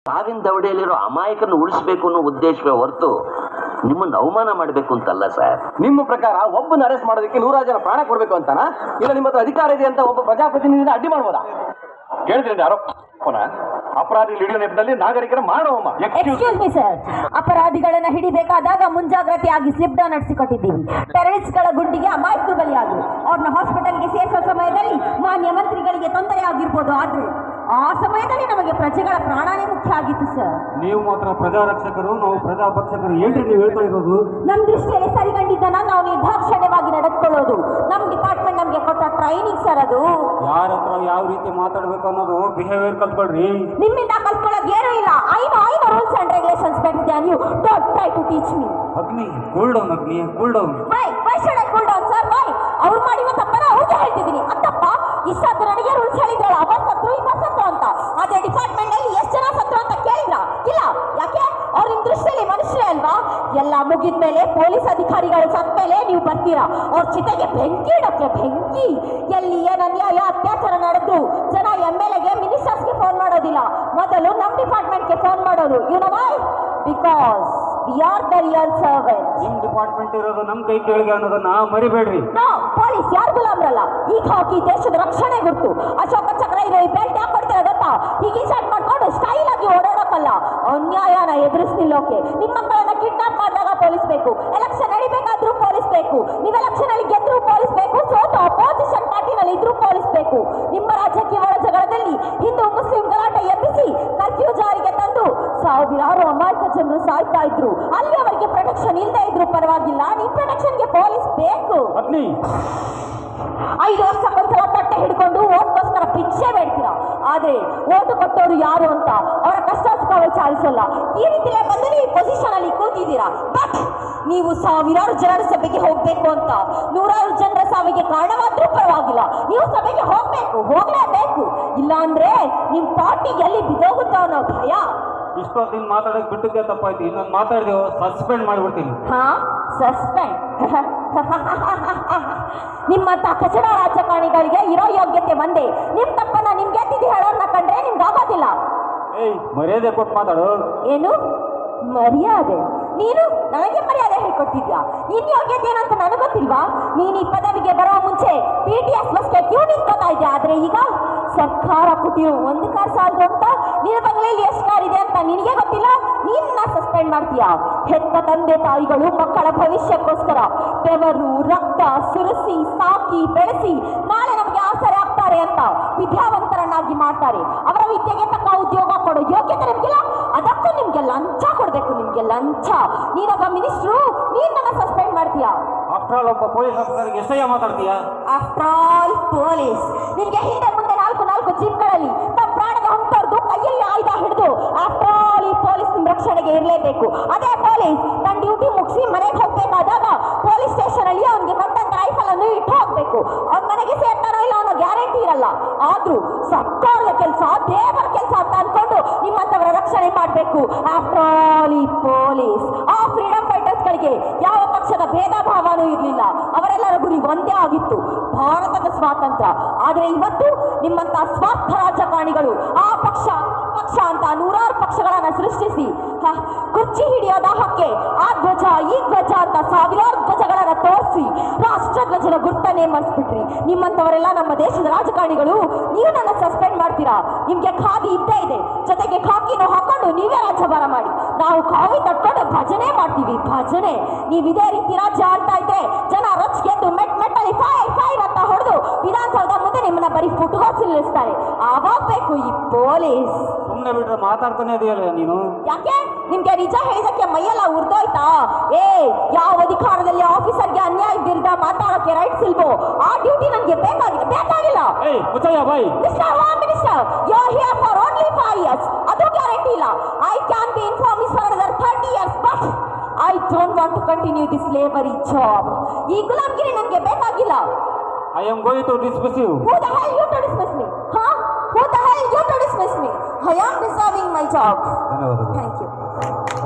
ಸಾವಿನ ದವಡೆಯಲ್ಲಿರೋ ಅಮಾಯಕನ್ನು ಉಳಿಸಬೇಕು ಅನ್ನೋ ಉದ್ದೇಶವೇ ಹೊರತು ನಿಮ್ಮನ್ನು ಅವಮಾನ ಮಾಡಬೇಕು ಅಂತಲ್ಲ ಸರ್. ನಿಮ್ಮ ಪ್ರಕಾರ ಒಬ್ಬನ ಅರೆಸ್ಟ್ ಮಾಡೋದಕ್ಕೆ 100 ಜನ ಪ್ರಾಣ ಕೊಡಬೇಕು ಅಂತಾನ, ಇಲ್ಲ ನಿಮ್ಮ ಹತ್ರ ಅಧಿಕಾರ ಇದೆ ಅಂತ ಒಬ್ಬ ಪ್ರಜಾಪ್ರತಿನಿಧಿನ ಅಡ್ಡಿ ಮಾಡ್ಬೋದಾ? ಕೇಳಿದ್ರಿ ಆರೋಪನ ಅಪರಾಧಿ ಹಿಡಿಯೋ ನೆಪದಲ್ಲಿ ನಾಗರಿಕರ ಮಾಡೋಮ. ಎಕ್ಸ್ಕ್ಯೂಸ್ ಮಿ ಸರ್, ಅಪರಾಧಿಗಳನ್ನ ಹಿಡಿಬೇಕಾದಾಗ ಮುಂಜಾಗ್ರತೆಯಾಗಿ ಸ್ಲಿಪ್ ಡೌನ್ ನಡೆಸಿಕೊಟ್ಟಿದ್ದೀವಿ. ಟೆರರಿಸ್ಟ್ಗಳ ಗುಂಡಿಗೆ ಅಮಾಯಕರು ಬಲಿಯಾದರು. ಅವ್ರನ್ನ ಹಾಸ್ಪಿಟಲ್ಗೆ ಸೇರಿಸೋ ಸಮಯದಲ್ಲಿ ಮಾನ್ಯ ಮಂತ್ರಿಗಳಿಗೆ ತೊಂದರೆ ಆಗಿರ್ಬೋದು, ಆದ್ರೆ ಆ ಸಮಯದಲ್ಲಿ ನಮಗೆ ಪ್ರಜೆಗಳ ಪ್ರಾಣನೇ ಮುಖ್ಯ ಆಗಿತ್ತು ಸರ್. ನೀವು ಮಾತ್ರ ಪ್ರಜಾರಕ್ಷಕರು, ನಾವು ಪ್ರಜಾಪಕ್ಷಕರು, ಏನ್ರಿ ನೀವು ಹೇಳ್ತಾ ಇರೋದು? ನಮ್ಮ ದೃಷ್ಟಿಯಲ್ಲಿ ಸರಿಗಂಡಿದ್ದನ್ನ ನಾವು ನಿರ್ದಾಕ್ಷಿಣ್ಯವಾಗಿ ನಡೆದುಕೊಳ್ಳೋದು ನಮ್ಮ ಡಿಪಾರ್ಟ್ಮೆಂಟ್ ನಮಗೆ ಕೊಟ್ಟ ಟ್ರೈನಿಂಗ್ ಸರ್. ಅದು ಯಾರ ಹತ್ರ ಯಾವ ರೀತಿ ಮಾತಾಡ್ಬೇಕು ಅನ್ನೋದು ಬಿಹೇವಿಯರ್ ಕಲ್ತ್ಕೊಳ್ರಿ. ನಿಮ್ಮಿಂದ ಕಲ್ತ್ಕೊಳ್ಳೋದು ಏನೂ ಇಲ್ಲ. I know rules and regulations better than you. Don't try to teach me. Agni cool down, Agni cool down. Why should I cool down sir? Why? ಅವ್ರು ಮಾಡಿರೋ ತಪ್ಪನ್ನ ಅವ್ರಿಗೆ ಹೇಳ್ತಿದ್ದೀನಿ. ಅಂತಪ್ಪ ಇಷ್ಟಾದ್ರೂ ನನಗೆ ರೂಲ್ಸ್ ಹೇಳಿದ್ರಲ್ಲ, ಅವರ್ ಸತ್ರು ಇಬ್ಬರು ಸತ್ರು ಅಂತ. ಅದೇ ಡಿಪಾರ್ಟ್ಮೆಂಟ್ ಅಲ್ಲಿ ಎಷ್ಟು ಜನ ಸತ್ರು ಅಂತ ಕೇಳಿದ್ರ? ಇಲ್ಲ. ಯಾಕೆ? ಅವ್ರ ನಿಮ್ ದೃಷ್ಟಿಯಲ್ಲಿ ಮನುಷ್ಯರೇ ಅಲ್ವಾ? ಎಲ್ಲ ಮುಗಿದ ಮೇಲೆ ಪೊಲೀಸ್ ಅಧಿಕಾರಿಗಳು ಸತ್ತ ಮೇಲೆ ನೀವು ಬರ್ತೀರಾ ಅವ್ರ ಚಿತೆಗೆ ಬೆಂಕಿ ಇಡೋಕೆ. ಬೆಂಕಿ ಎಲ್ಲಿ ಏನು ಅನ್ಯಾಯ ಅತ್ಯಾಚಾರ ನಡೆದ್ರು ಜನ MLAಗೆ ಮಿನಿಸ್ಟರ್ಸ್ಗೆ ಫೋನ್ ಮಾಡೋದಿಲ್ಲ, ಮೊದಲು ನಮ್ಮ ಡಿಪಾರ್ಟ್ಮೆಂಟ್ಗೆ ಫೋನ್ ಮಾಡೋದು. You know why? Because we are the real servant. ನಿಮ್ ಡಿಪಾರ್ಟ್ಮೆಂಟ್ ಇರೋದು ನಮ್ ಕೈ ಕೆಳಗೆ ಅನ್ನೋದನ್ನ ಮರಿಬೇಡ್ರಿ. ನೋ, ಪೊಲೀಸ್ ಯಾರು ಗುಲಾಮ್ರಲ್ಲ. ಈಗ ಹಾಕಿ ದೇಶದ ರಕ್ಷಣೆ ಗುರ್ತು. ಅಶೋಕ ಚಕ್ರ ಇರೋ ಈ ಬೆಲ್ಟ್ ಯಾಕೆ ಕೊಡ್ತೀರಾ ಗೊತ್ತಾ? ಹೀಗೆ ಶಾರ್ಟ್ ಮಾಡ್ಕೊಂಡು ಸ್ಟೈಲ್ ಆಗಿ ಓಡಾಡೋಕ್ಕಲ್ಲ, ಅನ್ಯಾಯನ ಎದುರಿಸಿ ನಿಲ್ಲೋಕೆ. ನಿಮ್ಮ ಮಕ್ಕಳನ್ನ ಕಿಡ್ನಾಪ್ ಮಾಡಿದಾಗ ಪೊಲೀಸ್ ಬೇಕು, ಎಲೆಕ್ಷನ್ ನಡಿಬೇಕಾದ್ರೂ ಪೊಲೀಸ್ ಬೇಕು. ನೀವು ಎಲೆಕ್ಷನ್ ಅಲ್ಲಿ ಗೆದ್ರೂ ಪೊಲೀಸ್ ಬೇಕು, ಸೋತು ಅಪೋಸಿಷನ್ ಪಾರ್ಟಿನಲ್ಲಿ ಇದ್ರೂ ಪೊಲೀಸ್ ಬೇಕು. ನಿಮ್ಮ ರಾಜ್ಯಕ್ಕೆ ಒಳ ಜಗಳದಲ್ಲಿ ಹಿಂದೂ ಮುಸ್ಲಿಂ ಗಲಾಟೆ ಎಬ್ಬಿಸಿ ಕರ್ಫ್ಯೂ ಜಾರಿಗೆ ತಂದು ಸಾವಿರಾರು ಅಮಾಯಕ ಜನರು ಸಾಯ್ತಾ ಇದ್ರು. ಅಲ್ಲಿ ಅವರಿಗೆ ಪ್ರೊಟೆಕ್ಷನ್ ಇಲ್ಲದೆ ಇದ್ರು ಪರವಾಗಿಲ್ಲ, ನಿಮ್ ಪ್ರೊಟೆಕ್ಷನ್ಗೆ ಪೊಲೀಸ್ ಬೇಕು. 5 ವರ್ಷಕ್ಕೊಂದ್ಸಲ ತಟ್ಟೆ ಹಿಡ್ಕೊಂಡು ಓಟ್ಗೋಸ್ಕರ ಭಿಕ್ಷೆ ಬೇಡ್ತೀರಾ, ಆದ್ರೆ ಓಟು ಕೊಟ್ಟವರು ಯಾರು ಅಂತ ಅವರ ಕಷ್ಟ ಸುಖ ವಿಚಾರಿಸಲ್ಲ. ಈ ರೀತಿಯೇ ಬಂದು ನೀವು ಪೊಸಿಷನ್ ಅಲ್ಲಿ ಕೂತಿದ್ದೀರಾ. ಬಟ್ ನೀವು ಸಾವಿರಾರು ಜನರ ಸಭೆಗೆ ಹೋಗ್ಬೇಕು ಅಂತ 100 ಜನರ ಸಾವಿಗೆ ಕಾರಣವಾದ್ರೂ ಪರವಾಗಿಲ್ಲ, ನೀವು ಸಭೆಗೆ ಹೋಗ್ಲೇಬೇಕು. ಇಲ್ಲ ಅಂದ್ರೆ ನಿಮ್ ಪಾರ್ಟಿ ಎಲ್ಲಿ ಬಿದ್ದೋಗುತ್ತೋ ಅನ್ನೋ ಭಯ. ಇಷ್ಟೊತ್ತಿನ ಮಾತಾಡಕ್ ಬಿಟ್ಟಿದ್ದೆ ತಪ್ಪಾಯ್ತು, ಇನ್ನೊಂದು ಮಾತಾಡಿದೆವು ಸಸ್ಪೆಂಡ್ ಮಾಡ್ಬಿಡ್ತೀನಿ. ಹಾ, ಸಸ್ಪೆಂಡ್? ನಿಮ್ಮಂತ ಕಚಡ ರಾಜಕಾರಣಿಗಳಿಗೆ ಇರೋ ಯೋಗ್ಯತೆ ಒಂದೇ. ನಿಮ್ ತಪ್ಪನ್ನ ನಿಮ್ಗೆ ಎತ್ತಿದ್ದು ಹೇಳೋನ್ನ ಕಂಡ್ರೆ ನಿಮ್ಗೆ ಆಗೋದಿಲ್ಲ. ಏಯ್, ಮರ್ಯಾದೆ ಕೊಟ್ಟು ಮಾತಾಡು. ಏನು ಮರ್ಯಾದೆ? ನೀನು ನನಗೆ ಮರ್ಯಾದೆ ಹೇಳ್ಕೊಡ್ತಿದ್ಯಾ? ನಿನ್ ಯೋಗ್ಯತೆ ಏನಂತ ನನಗೆ ಗೊತ್ತಿಲ್ವಾ? ನೀನು ಈ ಪದವಿಗೆ ಬರೋ ಮುಂಚೆ PTS ಬಸ್ಗೆ ಕ್ಯೂ ನಿಂತ್ಕೋತಾ ಇದ್ದೆ, ಆದ್ರೆ ಈಗ ಸರ್ಕಾರ ಕೊಟ್ಟಿರೋ 1 ಕಾರ್ ಸಾಲದು ಅಂತ ನಿನ್ನ ಬಂಗ್ಲೆಯಲ್ಲಿ ಎಷ್ಟು ಕಾರ್ ಇದೆ ಅಂತ ನಿನಗೆ ಗೊತ್ತಿಲ್ಲ, ನಿನ್ನ ಸಸ್ಪೆಂಡ್ ಮಾಡ್ತೀಯಾ? ಹೆತ್ತ ತಂದೆ ತಾಯಿಗಳು ಮಕ್ಕಳ ಭವಿಷ್ಯಕ್ಕೋಸ್ಕರ ಬೆವರು ರಕ್ತ ಸುರಿಸಿ ಸಾಕಿ ಬೆಳೆಸಿ ನಾಳೆ ನಮಗೆ ಆಸರೆ ಆಗ್ತಾರೆ ಅಂತ ವಿದ್ಯಾವಂತರನ್ನಾಗಿ ಮಾಡ್ತಾರೆ. ಅವರ ವಿದ್ಯೆಗೆ ತಕ್ಕ ಉದ್ಯೋಗ ಕೊಡೋ ಯೋಗ್ಯತೆ ನಿಮ್ಗಿಲ್ಲ, ಅದಕ್ಕೂ ನಿಮ್ಗೆ ಲಂಚ ಕೊಡ್ಬೇಕು. ನಿಮ್ಗೆ ಲಂಚ. ನೀನೊಬ್ಬ ಮಿನಿಸ್ಟ್ರು, ನೀನ್ ನನ್ನ ಸಸ್ಪೆಂಡ್ ಮಾಡ್ತೀಯಾ? ಆಫ್ಟರ್ ಆಲ್ ಒಬ್ಬ ಪೊಲೀಸ್ ಆಫೀಸರ್ಗೆ ಎಷ್ಟಯ್ಯ ಮಾತಾಡ್ತೀಯಾ? After all police. ನಿನ್ಗೆ ಹಿಂದೆ ಮುಂದೆ 4 ಜೀಪ್ಗಳಲ್ಲಿ ತಮ್ಮ ಪ್ರಾಣದ ಹೊಂಟೋರ್ದು ಕೈಯಲ್ಲಿ ಆಯುಧ ಹಿಡಿದು ಆಫ್ಟರ್ ಆಲ್ ಈ ಪೊಲೀಸ್ ನಿಮ್ ರಕ್ಷಣೆಗೆ ಇರಲೇಬೇಕು. ಅದೇ ಪೊಲೀಸ್ ತನ್ನ ಡ್ಯೂಟಿ ಮುಗಿಸಿ ಮನೆಗೆ ಹೋಗ್ಬೇಕಾದಾಗ ಪೊಲೀಸ್ ಸ್ಟೇಷನ್ ಅಲ್ಲಿ ಅವ್ನಿಗೆ ಕೊಟ್ಟಂತ ರೈಫಲ್ ಅನ್ನು ಇಟ್ಟು ಹೋಗ್ಬೇಕು. ಅವ್ನ ಮನೆಗೆ ಸೇರ್ತಾರೋ ಇಲ್ಲ ಅನ್ನೋ ಗ್ಯಾರಂಟಿ ಇರಲ್ಲ. ಆದ್ರೂ ಸರ್ಕಾರದ ಕೆಲಸ ದೇವರ ಕೆಲಸ ಅಂತ ಅನ್ಕೊಂಡು ನಿಮ್ಮಂತವರ ರಕ್ಷಣೆ ಮಾಡಬೇಕು. ಆಫ್ಟರ್ ಆಲ್ ಈ ಪೊಲೀಸ್. ಆ ಫ್ರೀಡಮ್ ಫೈಟರ್ಸ್ ಗಳಿಗೆ ಯಾವ ಪಕ್ಷದ ಭೇದ ಭಾವನೂ ಇರಲಿಲ್ಲ, ಅವರೆಲ್ಲರ ಗುರಿ ಒಂದೇ ಆಗಿತ್ತು, ಭಾರತದ ಸ್ವಾತಂತ್ರ್ಯ. ಆದ್ರೆ ಇವತ್ತು ನಿಮ್ಮಂತ ಸ್ವಾರ್ಥ ರಾಜಕಾರಣಿಗಳು ಆ ಪಕ್ಷ ಅಂತ 100 ಪಕ್ಷಗಳನ್ನ ಸೃಷ್ಟಿಸಿ ಕುರ್ಚಿ ಹಿಡಿಯೋದ ಹಕ್ಕೆ ಆ ಧ್ವಜ ಈ ಧ್ವಜ ಅಂತ ಸಾವಿರಾರು ಧ್ವಜಗಳನ್ನ ತೋರಿಸಿ ರಾಷ್ಟ್ರ ಧ್ವಜದ ಗುರ್ತನ್ನೇ ಮರೆಸ್ಬಿಟ್ರಿ. ನಿಮ್ಮಂತವರೆಲ್ಲ ನಮ್ಮ ದೇಶದ ರಾಜಕಾರಣಿಗಳು. ನೀವು ನನ್ನ ಸಸ್ಪೆಂಡ್ ಮಾಡ್ತೀರಾ? ನಿಮ್ಗೆ ಖಾದಿ ಇದ್ದೇ ಇದೆ, ಜೊತೆಗೆ ಖಾಕಿನೂ ಹಾಕೊಂಡು ನೀವೇ ರಾಜ್ಯಭಾರ ಮಾಡಿ, ನಾವು ಕಾವಿ ತಟ್ಕೊಂಡು ಭಜನೆ ಮಾಡ್ತೀವಿ. ಭಜನೆ. ನೀವು ಇದೇ ರೀತಿ ರಾಜ್ಯ ಆಳ್ತಾ ಇದ್ರೆ ಜನ ರೊಚ್ಗೆದ್ದು ಮೆಟ್ಟಲ್ಲಿ ಫೈರ್ ಅಂತ ಹೊಡೆದು ವಿಧಾನಸೌಧ ಮುಂದೆ ನಿಮ್ಮನ್ನ ಬರೀ ಫುಟ್ಗೋಸಿ ನಿಲ್ಲಿಸ್ತಾರೆ. ಆವಾಗ ಬೇಕು ಈ ಪೊಲೀಸ್. ಸುಮ್ಮನೆ ಬಿಟ್ರೆ ಮಾತಾಡ್ತಾನೆ ಇದೆಯಲ್ಲ ನೀನು. ಯಾಕೆ? ನಿಮ್ಗೆ ನಿಜ ಹೇಳಿದಕ್ಕೆ ಮೈಯೆಲ್ಲ ಉರ್ದೋಯ್ತಾ? ಯಾವ ಅಧಿಕಾರದಲ್ಲಿ ಆಫೀಸರ್ಗೆ ಅನ್ಯಾಯ ವಿರುದ್ಧ ಮಾತಾಡೋಕೆ ರೈಟ್ಸ್ ಇಲ್ವೋ ಆ ಡ್ಯೂಟಿ ನನಗೆ ಬೇಕಾಗಿಲ್ಲ. Mister home minister, you are here for only 5 years. ಅದು ಗ್ಯಾರಂಟಿ ಇಲ್ಲ. I can be in office for another 30 years, but I don't want to continue this labour job. ಈ ಗುಲಾಮ್ಗಿರಿ ನನಗೆ ಬೇಕಾಗಿಲ್ಲ. I am going to dismiss you. Who the hell you to dismiss me? Huh? Who the hell you to dismiss me? I am deserving my job. ಧನ್ಯವಾದಗಳು. Thank you.